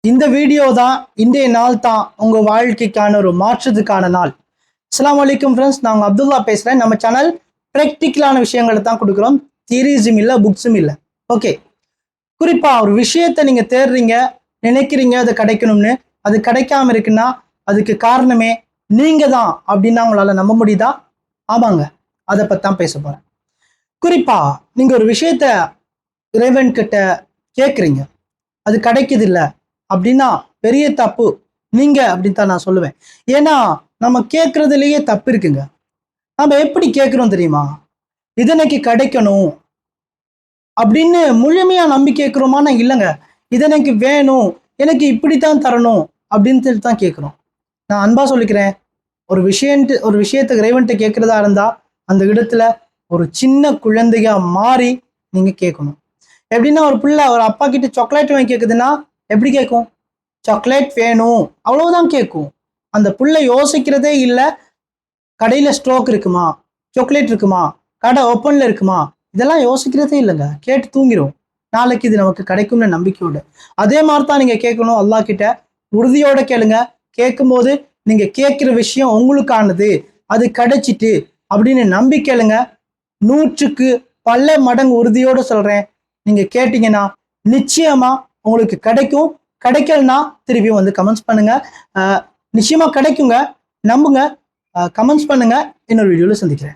இந்த வீடியோ தான் இன்றைய நாள் தான் உங்க வாழ்க்கைக்கான ஒரு மாற்றத்துக்கான நாள். அஸ்ஸலாமு அலைக்கும் ஃப்ரெண்ட்ஸ், நான் அப்துல்லா பேசுறேன். நம்ம சேனல் ப்ராக்டிக்கலான விஷயங்களை தான் கொடுக்குறோம். தியரிஸும் இல்லை, புக்ஸும் இல்லை. ஓகே, குறிப்பா ஒரு விஷயத்த நீங்க தேடுறீங்க, நினைக்கிறீங்க அது கிடைக்கணும்னு, அது கிடைக்காம இருக்குன்னா அதுக்கு காரணமே நீங்க தான் அப்படின்னா உங்களால நம்ப முடியுதா? ஆமாங்க, அதை பத்தி தான் பேச போறேன். குறிப்பா நீங்க ஒரு விஷயத்த இறைவன் கிட்ட கேட்குறீங்க, அது கிடைக்குது இல்லை அப்படின்னா பெரிய தப்பு நீங்க அப்படின்னு தான் நான் சொல்லுவேன். ஏன்னா நம்ம கேட்கறதுலயே தப்பு இருக்குங்க. நம்ம எப்படி கேட்கிறோம் தெரியுமா? இது எனக்கு கிடைக்கணும் அப்படின்னு முழுமையா நம்பி கேட்கிறோமானா இல்லைங்க. இது எனக்கு வேணும், எனக்கு இப்படித்தான் தரணும் அப்படின்னு சொல்லி தான் கேட்கிறோம். நான் அன்பா சொல்லிக்கிறேன், ஒரு விஷயத்தை இறைவன்ட்டு கேட்கிறதா இருந்தா அந்த இடத்துல ஒரு சின்ன குழந்தையா மாறி நீங்க கேட்கணும். எப்படின்னா ஒரு பிள்ளை ஒரு அப்பா கிட்ட சாக்லேட் வாங்கி கேட்குதுன்னா எப்படி கேட்கும்? சாக்லேட் வேணும் அவ்வளவுதான் கேட்கும். அந்த புள்ள யோசிக்கிறதே இல்லை, கடையில ஸ்டாக் இருக்குமா, சாக்லேட் இருக்குமா, கடை ஓப்பன்ல இருக்குமா, இதெல்லாம் யோசிக்கிறதே இல்லைங்க. கேட்டு தூங்கிடும். நாளைக்கு இது நமக்கு கிடைக்கும்னு நம்பிக்கையோட. அதே மாதிரி தான் நீங்க கேட்கணும். அல்லாஹ் கிட்ட உறுதியோட கேளுங்க. கேட்கும்போது நீங்க கேட்கிற விஷயம் உங்களுக்கானது, அது கிடைச்சிட்டு அப்படின்னு நம்பி கேளுங்க. 100க்கு பல மடங்கு உறுதியோட சொல்றேன், நீங்க கேட்டீங்கன்னா நிச்சயமா உங்களுக்கு கிடைக்கும். கிடைக்கலன்னா திருப்பி வந்து கமெண்ட்ஸ் பண்ணுங்க. நிச்சயமா கிடைக்குங்க, நம்புங்க. கமெண்ட்ஸ் பண்ணுங்க. இன்னொரு வீடியோல சந்திக்கிறேன்.